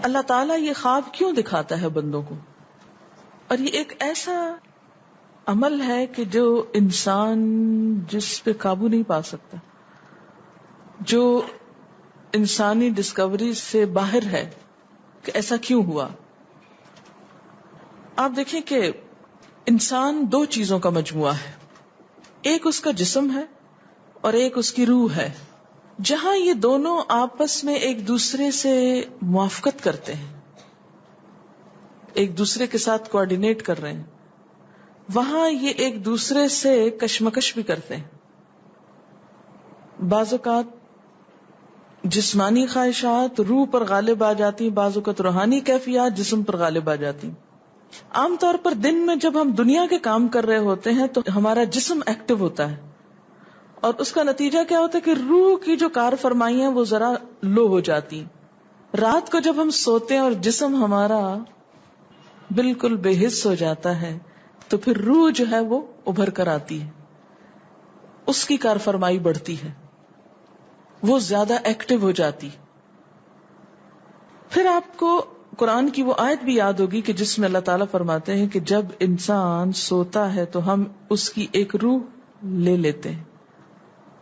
اللہ تعالیٰ یہ خواب کیوں دکھاتا ہے بندوں کو؟ اور یہ ایک ایسا عمل ہے کہ جو انسان جس پہ قابو نہیں پا سکتا، جو انسانی ڈسکوری سے باہر ہے کہ ایسا کیوں ہوا. آپ دیکھیں کہ انسان دو چیزوں کا مجموعہ ہے، ایک اس کا جسم ہے اور ایک اس کی روح ہے. جہاں یہ دونوں آپس میں ایک دوسرے سے موافقت کرتے ہیں، ایک دوسرے کے ساتھ کوآرڈینیٹ کر رہے ہیں، وہاں یہ ایک دوسرے سے کشمکش بھی کرتے ہیں. بعض اوقات جسمانی خواہشات روح پر غالب آ جاتی ہیں، بعض اوقات روحانی کیفیات جسم پر غالب آ جاتی ہیں. عام طور پر دن میں جب ہم دنیا کے کام کر رہے ہوتے ہیں تو ہمارا جسم ایکٹیو ہوتا ہے، اور اس کا نتیجہ کیا ہوتا ہے کہ روح کی جو کار فرمائی ہیں وہ ذرا لو ہو جاتی ہیں. رات کو جب ہم سوتے ہیں اور جسم ہمارا بالکل بے حس ہو جاتا ہے تو پھر روح جو ہے وہ ابھر کر آتی ہے، اس کی کار فرمائی بڑھتی ہے، وہ زیادہ ایکٹیو ہو جاتی. پھر آپ کو قرآن کی وہ آیت بھی یاد ہوگی کہ جس میں اللہ تعالیٰ فرماتے ہیں کہ جب انسان سوتا ہے تو ہم اس کی ایک روح لے لیتے ہیں،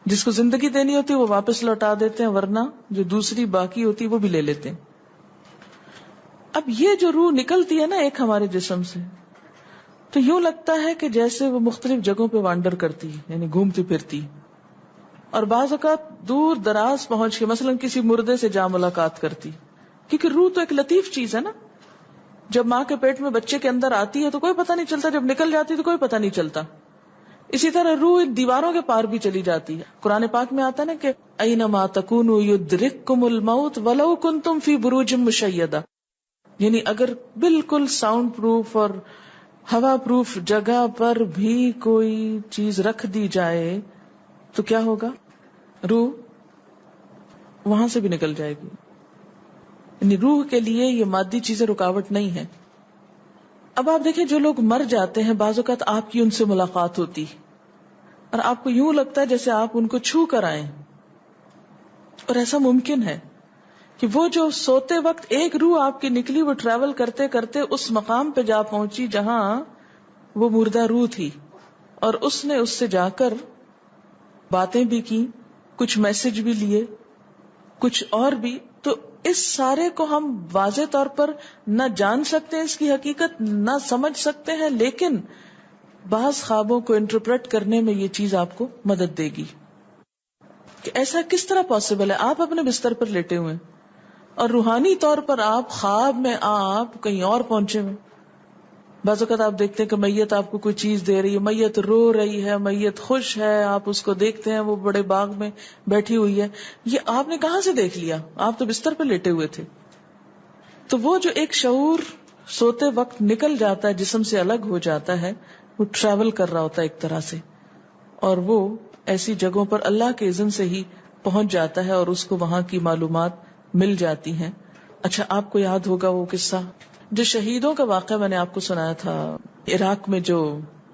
جس کو زندگی دینی ہوتی ہے وہ واپس لوٹا دیتے ہیں، ورنہ جو دوسری باقی ہوتی ہے وہ بھی لے لیتے ہیں. اب یہ جو روح نکلتی ہے نا ایک ہمارے جسم سے، تو یوں لگتا ہے کہ جیسے وہ مختلف جگہوں پہ وانڈر کرتی ہے، یعنی گھومتی پھرتی، اور بعض اوقات دور دراز پہنچ کے مثلا کسی مردے سے جا ملاقات کرتی، کیونکہ روح تو ایک لطیف چیز ہے نا. جب ماں کے پیٹ میں بچے کے اندر آتی ہے تو کوئی پتہ نہیں چلتا، جب نکل جاتی تو کوئی پتہ نہیں چلتا. اسی طرح روح دیواروں کے پار بھی چلی جاتی ہے. قرآن پاک میں آتا ہے نا کہ اینما تکونوا یدرککم الموت ولو کنتم فی بروج مشیدہ، یعنی اگر بالکل ساؤنڈ پروف اور ہوا پروف جگہ پر بھی کوئی چیز رکھ دی جائے تو کیا ہوگا؟ روح وہاں سے بھی نکل جائے گی. یعنی روح کے لیے یہ مادی چیزیں رکاوٹ نہیں ہے. اب آپ دیکھیں جو لوگ مر جاتے ہیں بعض اوقات آپ کی ان سے ملاقات ہوتی اور آپ کو یوں لگتا ہے جیسے آپ ان کو چھو کر آئیں، اور ایسا ممکن ہے کہ وہ جو سوتے وقت ایک روح آپ کی نکلی وہ ٹریول کرتے کرتے اس مقام پہ جا پہنچی جہاں وہ مردہ روح تھی، اور اس نے اس سے جا کر باتیں بھی کی، کچھ میسج بھی لیے، کچھ اور بھی. تو اس سارے کو ہم واضح طور پر نہ جان سکتے ہیں، اس کی حقیقت نہ سمجھ سکتے ہیں، لیکن بعض خوابوں کو انٹرپریٹ کرنے میں یہ چیز آپ کو مدد دے گی کہ ایسا کس طرح پاسبل ہے. آپ اپنے بستر پر لیٹے ہوئے اور روحانی طور پر آپ خواب میں آپ کہیں اور پہنچے ہوئے. بعض اوقات آپ دیکھتے ہیں کہ میت آپ کو کوئی چیز دے رہی ہے، میت رو رہی ہے، میت خوش ہے، آپ اس کو دیکھتے ہیں وہ بڑے باغ میں بیٹھی ہوئی ہے. یہ آپ نے کہاں سے دیکھ لیا؟ آپ تو بستر پہ لیٹے ہوئے تھے. تو وہ جو ایک شعور سوتے وقت نکل جاتا ہے، جسم سے الگ ہو جاتا ہے، وہ ٹریول کر رہا ہوتا ہے ایک طرح سے، اور وہ ایسی جگہوں پر اللہ کے اذن سے ہی پہنچ جاتا ہے اور اس کو وہاں کی معلومات مل جاتی ہیں. اچھا آپ کو یاد ہوگا وہ قصہ جو شہیدوں کا واقعہ میں نے آپ کو سنایا تھا، عراق میں جو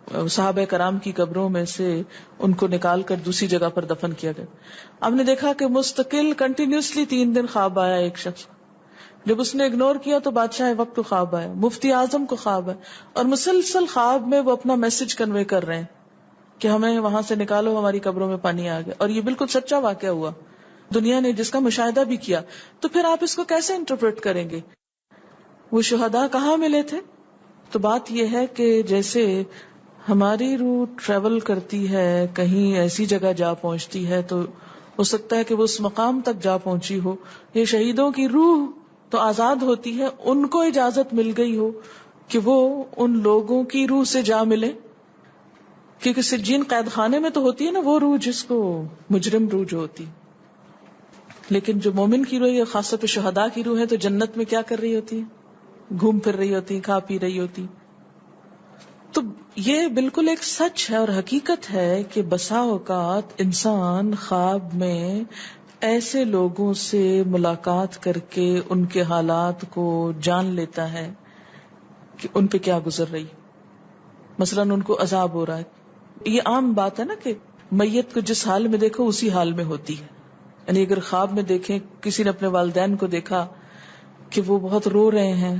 صحابہ کرام کی قبروں میں سے ان کو نکال کر دوسری جگہ پر دفن کیا گیا. آپ نے دیکھا کہ مستقل کنٹینیوسلی 3 دن خواب آیا ایک شخص، جب اس نے اگنور کیا تو بادشاہ وقت کو خواب آیا، مفتی اعظم کو خواب ہے، اور مسلسل خواب میں وہ اپنا میسج کنوے کر رہے ہیں کہ ہمیں وہاں سے نکالو، ہماری قبروں میں پانی آ گیا. اور یہ بالکل سچا واقعہ ہوا، دنیا نے جس کا مشاہدہ بھی کیا. تو پھر آپ اس کو کیسے انٹرپریٹ کریں گے؟ وہ شہداء کہاں ملے تھے؟ تو بات یہ ہے کہ جیسے ہماری روح ٹریول کرتی ہے، کہیں ایسی جگہ جا پہنچتی ہے تو ہو سکتا ہے کہ وہ اس مقام تک جا پہنچی ہو. یہ شہیدوں کی روح تو آزاد ہوتی ہے، ان کو اجازت مل گئی ہو کہ وہ ان لوگوں کی روح سے جا ملے، کیونکہ سجین قید خانے میں تو ہوتی ہے نا وہ روح جس کو مجرم روح جو ہوتی، لیکن جو مومن کی روح ہے، خاص طور پہ شہداء کی روح ہے، تو جنت میں کیا کر رہی ہوتی ہے؟ گھوم پھر رہی ہوتی، کھا پی رہی ہوتی. تو یہ بالکل ایک سچ ہے اور حقیقت ہے کہ بسا اوقات انسان خواب میں ایسے لوگوں سے ملاقات کر کے ان کے حالات کو جان لیتا ہے کہ ان پہ کیا گزر رہی. مثلا ان کو عذاب ہو رہا ہے. یہ عام بات ہے نا کہ میت کو جس حال میں دیکھو اسی حال میں ہوتی ہے. یعنی اگر خواب میں دیکھیں کسی نے اپنے والدین کو دیکھا کہ وہ بہت رو رہے ہیں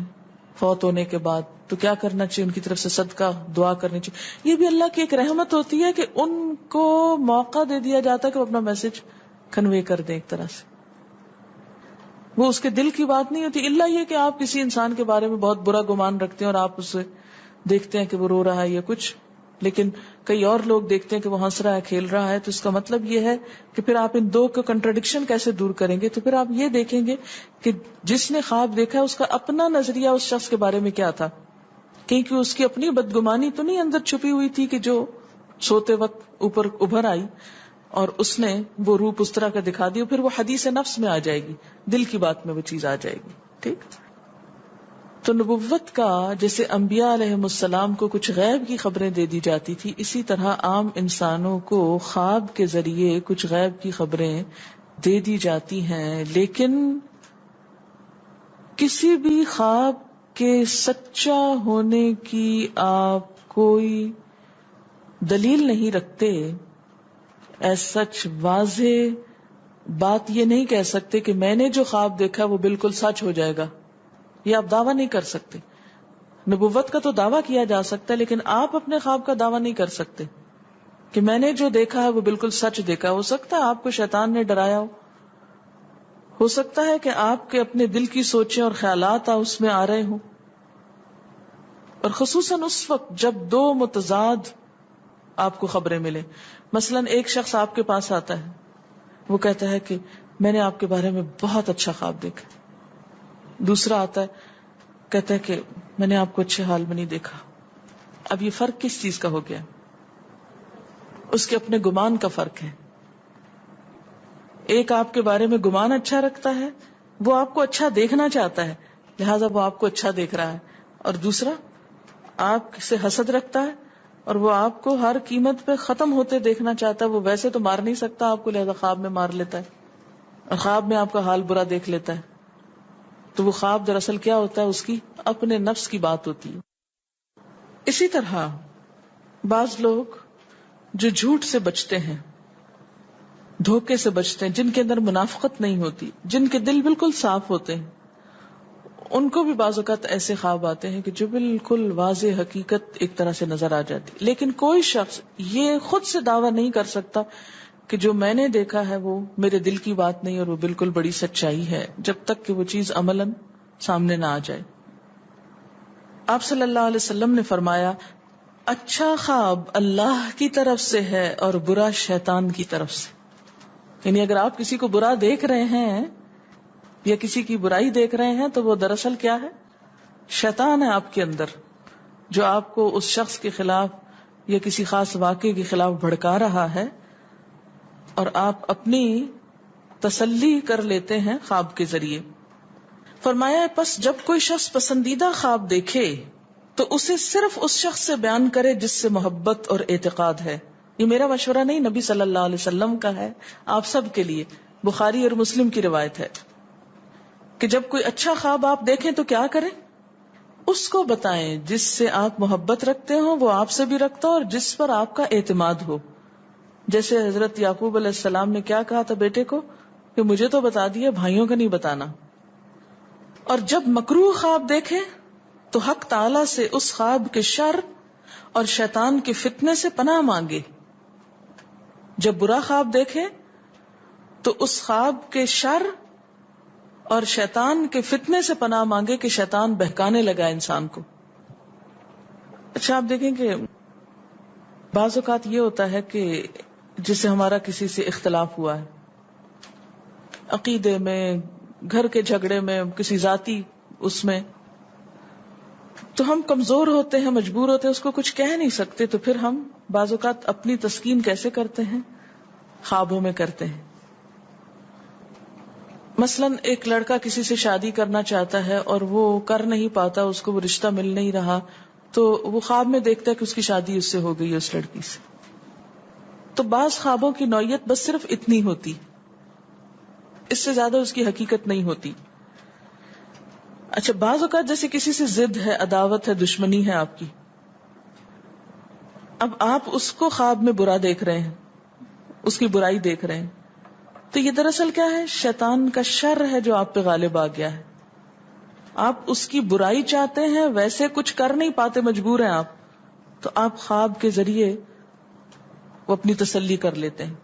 فوت ہونے کے بعد، تو کیا کرنا چاہیے؟ ان کی طرف سے صدقہ دعا کرنی چاہیے. یہ بھی اللہ کی ایک رحمت ہوتی ہے کہ ان کو موقع دے دیا جاتا ہے کہ وہ اپنا میسج کنوے کر دیں. ایک طرح سے وہ اس کے دل کی بات نہیں ہوتی، الا یہ کہ آپ کسی انسان کے بارے میں بہت برا گمان رکھتے ہیں اور آپ اسے دیکھتے ہیں کہ وہ رو رہا ہے یا کچھ، لیکن کئی اور لوگ دیکھتے ہیں کہ وہ ہنس رہا ہے، کھیل رہا ہے. تو اس کا مطلب یہ ہے کہ پھر آپ ان دو کو کنٹراڈکشن کیسے دور کریں گے؟ تو پھر آپ یہ دیکھیں گے کہ جس نے خواب دیکھا ہے اس کا اپنا نظریہ اس شخص کے بارے میں کیا تھا، کیونکہ اس کی اپنی بدگمانی تو نہیں اندر چھپی ہوئی تھی کہ جو سوتے وقت اوپر ابھر آئی اور اس نے وہ روپ اس طرح کا دکھا دیا. پھر وہ حدیث نفس میں آ جائے گی، دل کی بات میں وہ چیز آ جائے گی. ٹھیک. تو نبوت کا جیسے انبیاء علیہ السلام کو کچھ غیب کی خبریں دے دی جاتی تھی، اسی طرح عام انسانوں کو خواب کے ذریعے کچھ غیب کی خبریں دے دی جاتی ہیں. لیکن کسی بھی خواب کے سچا ہونے کی آپ کوئی دلیل نہیں رکھتے. ایز سچ واضح بات یہ نہیں کہہ سکتے کہ میں نے جو خواب دیکھا وہ بالکل سچ ہو جائے گا، یہ آپ دعویٰ نہیں کر سکتے. نبوت کا تو دعویٰ کیا جا سکتا ہے، لیکن آپ اپنے خواب کا دعویٰ نہیں کر سکتے کہ میں نے جو دیکھا ہے وہ بالکل سچ دیکھا. ہو سکتا ہے آپ کو شیطان نے ڈرایا ہو سکتا ہے کہ آپ کے اپنے دل کی سوچیں اور خیالات اس میں آ رہے ہوں. اور خصوصاً اس وقت جب دو متضاد آپ کو خبریں ملیں. مثلاً ایک شخص آپ کے پاس آتا ہے، وہ کہتا ہے کہ میں نے آپ کے بارے میں بہت اچھا خواب دیکھا. دوسرا آتا ہے کہتا ہے کہ میں نے آپ کو اچھے حال میں نہیں دیکھا. اب یہ فرق کس چیز کا ہو گیا؟ اس کے اپنے گمان کا فرق ہے. ایک آپ کے بارے میں گمان اچھا رکھتا ہے، وہ آپ کو اچھا دیکھنا چاہتا ہے لہذا وہ آپ کو اچھا دیکھ رہا ہے. اور دوسرا آپ سے حسد رکھتا ہے اور وہ آپ کو ہر قیمت پہ ختم ہوتے دیکھنا چاہتا ہے. وہ ویسے تو مار نہیں سکتا آپ کو، لہذا خواب میں مار لیتا ہے اور خواب میں آپ کا حال برا دیکھ لیتا ہے. تو وہ خواب دراصل کیا ہوتا ہے؟ اس کی اپنے نفس کی بات ہوتی ہے. اسی طرح بعض لوگ جو جھوٹ سے بچتے ہیں، دھوکے سے بچتے ہیں، جن کے اندر منافقت نہیں ہوتی، جن کے دل بالکل صاف ہوتے ہیں، ان کو بھی بعض اوقات ایسے خواب آتے ہیں کہ جو بالکل واضح حقیقت ایک طرح سے نظر آ جاتی. لیکن کوئی شخص یہ خود سے دعویٰ نہیں کر سکتا کہ جو میں نے دیکھا ہے وہ میرے دل کی بات نہیں اور وہ بالکل بڑی سچائی ہے، جب تک کہ وہ چیز عملاً سامنے نہ آ جائے. آپ صلی اللہ علیہ وسلم نے فرمایا اچھا خواب اللہ کی طرف سے ہے اور برا شیطان کی طرف سے. یعنی اگر آپ کسی کو برا دیکھ رہے ہیں یا کسی کی برائی دیکھ رہے ہیں تو وہ دراصل کیا ہے؟ شیطان ہے آپ کے اندر، جو آپ کو اس شخص کے خلاف یا کسی خاص واقعے کے خلاف بھڑکا رہا ہے، اور آپ اپنی تسلی کر لیتے ہیں خواب کے ذریعے. فرمایا پس جب کوئی شخص پسندیدہ خواب دیکھے تو اسے صرف اس شخص سے بیان کرے جس سے محبت اور اعتقاد ہے. یہ میرا مشورہ نہیں، نبی صلی اللہ علیہ وسلم کا ہے آپ سب کے لیے. بخاری اور مسلم کی روایت ہے کہ جب کوئی اچھا خواب آپ دیکھیں تو کیا کریں؟ اس کو بتائیں جس سے آپ محبت رکھتے ہو وہ آپ سے بھی رکھتا ہو اور جس پر آپ کا اعتماد ہو. جیسے حضرت یعقوب علیہ السلام نے کیا کہا تھا بیٹے کو کہ مجھے تو بتا دیا، بھائیوں کا نہیں بتانا. اور جب مکروہ خواب دیکھیں تو حق تعالی سے اس خواب کے شر اور شیطان کے فتنے سے پناہ مانگے. جب برا خواب دیکھیں تو اس خواب کے شر اور شیطان کے فتنے سے پناہ مانگے کہ شیطان بہکانے لگا انسان کو. اچھا آپ دیکھیں کہ بعض اوقات یہ ہوتا ہے کہ جسے ہمارا کسی سے اختلاف ہوا ہے، عقیدے میں، گھر کے جھگڑے میں، کسی ذاتی اس میں، تو ہم کمزور ہوتے ہیں، مجبور ہوتے ہیں، اس کو کچھ کہہ نہیں سکتے. تو پھر ہم بعض اوقات اپنی تسکین کیسے کرتے ہیں؟ خوابوں میں کرتے ہیں. مثلاً ایک لڑکا کسی سے شادی کرنا چاہتا ہے اور وہ کر نہیں پاتا، اس کو وہ رشتہ مل نہیں رہا، تو وہ خواب میں دیکھتا ہے کہ اس کی شادی اس سے ہو گئی ہے، اس لڑکی سے. تو بعض خوابوں کی نوعیت بس صرف اتنی ہوتی، اس سے زیادہ اس کی حقیقت نہیں ہوتی. اچھا بعض اوقات جیسے کسی سے ضد ہے، عداوت ہے، دشمنی ہے آپ کی، اب آپ اس کو خواب میں برا دیکھ رہے ہیں، اس کی برائی دیکھ رہے ہیں، تو یہ دراصل کیا ہے؟ شیطان کا شر ہے جو آپ پہ غالب آ گیا ہے. آپ اس کی برائی چاہتے ہیں، ویسے کچھ کر نہیں پاتے، مجبور ہیں آپ، تو آپ خواب کے ذریعے وہ اپنی تسلی کر لیتے ہیں.